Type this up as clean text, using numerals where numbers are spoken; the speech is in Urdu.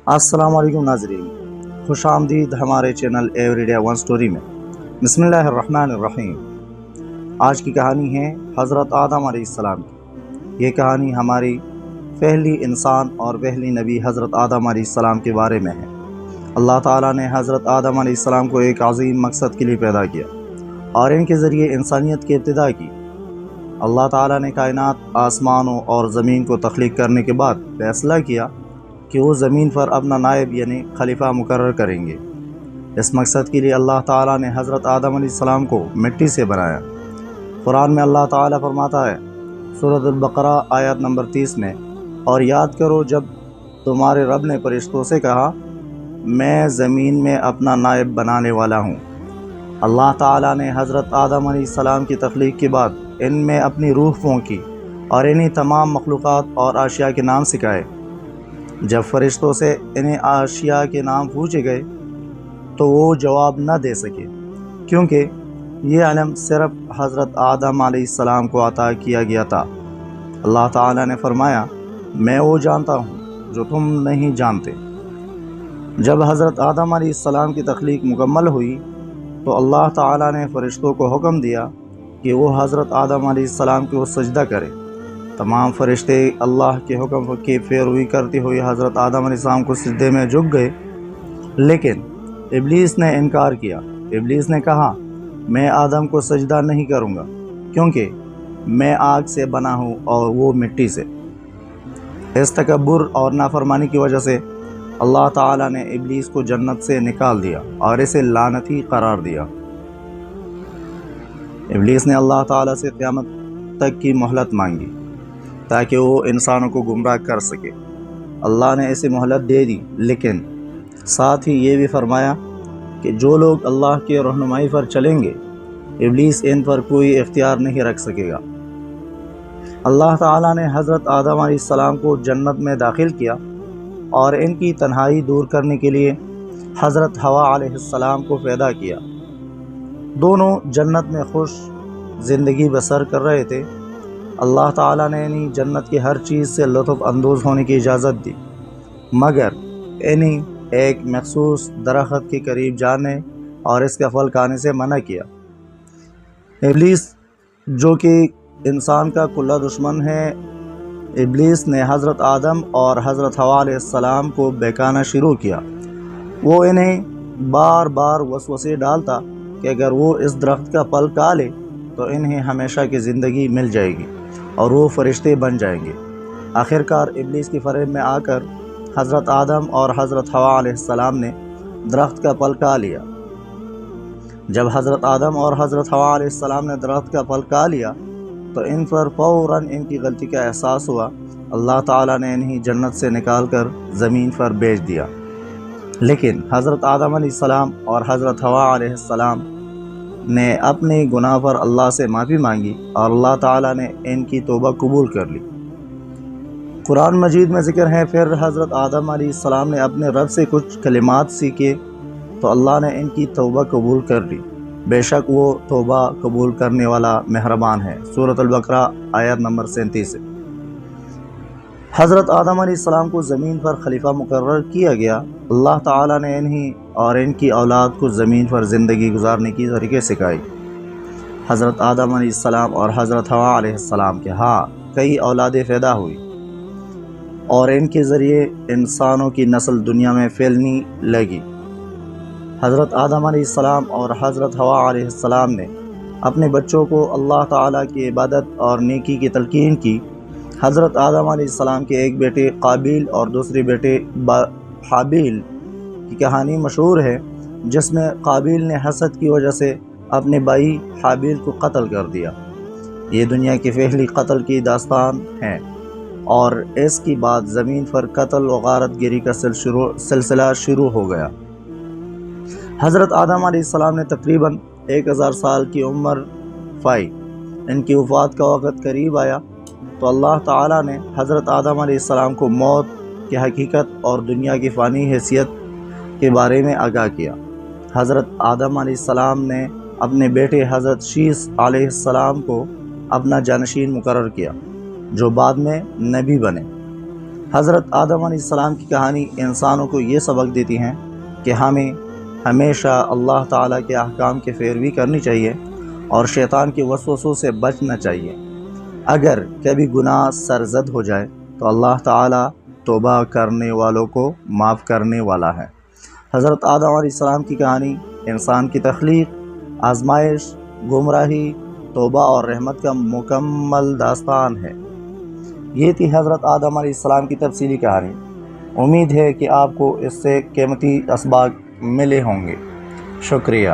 السلام علیکم ناظرین، خوش آمدید ہمارے channel every day one story میں۔ بسم اللہ الرحمن الرحیم۔ آج کی کہانی ہے حضرت آدم علیہ السلام کی۔ یہ کہانی ہماری پہلی انسان اور پہلی نبی حضرت آدم علیہ السلام کے بارے میں ہے۔ اللہ تعالیٰ نے حضرت آدم علیہ السلام کو ایک عظیم مقصد کے لیے پیدا کیا اور ان کے ذریعے انسانیت کی ابتدا کی۔ اللہ تعالیٰ نے کائنات، آسمانوں اور زمین کو تخلیق کرنے کے بعد فیصلہ کیا کہ وہ زمین پر اپنا نائب یعنی خلیفہ مقرر کریں گے۔ اس مقصد کے لیے اللہ تعالیٰ نے حضرت آدم علیہ السلام کو مٹی سے بنایا۔ قرآن میں اللہ تعالیٰ فرماتا ہے سورۃ البقرہ آیت نمبر 30 میں، اور یاد کرو جب تمہارے رب نے فرشتوں سے کہا میں زمین میں اپنا نائب بنانے والا ہوں۔ اللہ تعالیٰ نے حضرت آدم علیہ السلام کی تخلیق کے بعد ان میں اپنی روح پھونکی اور انہیں تمام مخلوقات اور اشیاء کے نام سکھائے۔ جب فرشتوں سے انہیں اشیاء کے نام پوچھے گئے تو وہ جواب نہ دے سکے، کیونکہ یہ علم صرف حضرت آدم علیہ السلام کو عطا کیا گیا تھا۔ اللہ تعالیٰ نے فرمایا میں وہ جانتا ہوں جو تم نہیں جانتے۔ جب حضرت آدم علیہ السلام کی تخلیق مکمل ہوئی تو اللہ تعالیٰ نے فرشتوں کو حکم دیا کہ وہ حضرت آدم علیہ السلام کو سجدہ کرے۔ تمام فرشتے اللہ کے حکم کی پیروی کرتے ہوئے حضرت آدم علیہ السلام کو سجدے میں جھک گئے، لیکن ابلیس نے انکار کیا۔ ابلیس نے کہا میں آدم کو سجدہ نہیں کروں گا، کیونکہ میں آگ سے بنا ہوں اور وہ مٹی سے۔ اس تکبر اور نافرمانی کی وجہ سے اللہ تعالیٰ نے ابلیس کو جنت سے نکال دیا اور اسے لعنتی قرار دیا۔ ابلیس نے اللہ تعالیٰ سے قیامت تک کی مہلت مانگی تاکہ وہ انسانوں کو گمراہ کر سکے۔ اللہ نے اسے مہلت دے دی، لیکن ساتھ ہی یہ بھی فرمایا کہ جو لوگ اللہ کی رہنمائی پر چلیں گے ابلیس ان پر کوئی اختیار نہیں رکھ سکے گا۔ اللہ تعالیٰ نے حضرت آدم علیہ السلام کو جنت میں داخل کیا اور ان کی تنہائی دور کرنے کے لیے حضرت حوا علیہ السلام کو پیدا کیا۔ دونوں جنت میں خوش زندگی بسر کر رہے تھے۔ اللہ تعالیٰ نے انہیں جنت کی ہر چیز سے لطف اندوز ہونے کی اجازت دی، مگر انہیں ایک مخصوص درخت کے قریب جانے اور اس کا پھل کھانے سے منع کیا۔ ابلیس جو کہ انسان کا کلّا دشمن ہے، ابلیس نے حضرت آدم اور حضرت حوا علیہ السلام کو بہکانا شروع کیا۔ وہ انہیں بار بار وسوسے ڈالتا کہ اگر وہ اس درخت کا پھل کھا لے تو انہیں ہمیشہ کی زندگی مل جائے گی اور وہ فرشتے بن جائیں گے۔ آخر کار ابلیس کی فریب میں آ کر حضرت آدم اور حضرت حوا علیہ السلام نے درخت کا پھل کھا لیا۔ جب حضرت آدم اور حضرت حوا علیہ السلام نے درخت کا پھل کھا لیا تو ان پر فوراً ان کی غلطی کا احساس ہوا۔ اللہ تعالیٰ نے انہیں جنت سے نکال کر زمین پر بھیج دیا، لیکن حضرت آدم علیہ السلام اور حضرت حوا علیہ السلام نے اپنے گناہ پر اللہ سے معافی مانگی اور اللہ تعالیٰ نے ان کی توبہ قبول کر لی۔ قرآن مجید میں ذکر ہے پھر حضرت آدم علیہ السلام نے اپنے رب سے کچھ کلمات سیکھے تو اللہ نے ان کی توبہ قبول کر لی۔ بے شک وہ توبہ قبول کرنے والا مہربان ہے۔ سورۃ البقرہ آیت نمبر 37۔ حضرت آدم علیہ السلام کو زمین پر خلیفہ مقرر کیا گیا۔ اللہ تعالیٰ نے انہیں اور ان کی اولاد کو زمین پر زندگی گزارنے کی طریقے سکھائی۔ حضرت آدم علیہ السلام اور حضرت حوا علیہ السلام کے کئی اولادیں پیدا ہوئی اور ان کے ذریعے انسانوں کی نسل دنیا میں پھیلنے لگی۔ حضرت آدم علیہ السلام اور حضرت حوا علیہ السلام نے اپنے بچوں کو اللہ تعالیٰ کی عبادت اور نیکی کی تلقین کی۔ حضرت آدم علیہ السلام کے ایک بیٹے قابیل اور دوسرے بیٹے حابیل کی کہانی مشہور ہے، جس میں قابیل نے حسد کی وجہ سے اپنے بھائی حابیل کو قتل کر دیا۔ یہ دنیا کی پہلی قتل کی داستان ہے اور اس کی بعد زمین پر قتل و غارت گری کا سلسلہ شروع ہو گیا۔ حضرت آدم علیہ السلام نے تقریباً 1000 سال کی عمر پائی۔ ان کی وفات کا وقت قریب آیا تو اللہ تعالیٰ نے حضرت آدم علیہ السلام کو موت کی حقیقت اور دنیا کی فانی حیثیت کے بارے میں آگاہ کیا۔ حضرت آدم علیہ السلام نے اپنے بیٹے حضرت شیث علیہ السلام کو اپنا جانشین مقرر کیا، جو بعد میں نبی بنے۔ حضرت آدم علیہ السلام کی کہانی انسانوں کو یہ سبق دیتی ہیں کہ ہمیں ہمیشہ اللہ تعالیٰ کے احکام کی پیروی کرنی چاہیے اور شیطان کے وسوسوں سے بچنا چاہیے۔ اگر کبھی گناہ سرزد ہو جائے تو اللہ تعالیٰ توبہ کرنے والوں کو معاف کرنے والا ہے۔ حضرت آدم علیہ السلام کی کہانی انسان کی تخلیق، آزمائش، گمراہی، توبہ اور رحمت کا مکمل داستان ہے۔ یہ تھی حضرت آدم علیہ السلام کی تفصیلی کہانی۔ امید ہے کہ آپ کو اس سے قیمتی اسباق ملے ہوں گے۔ شکریہ۔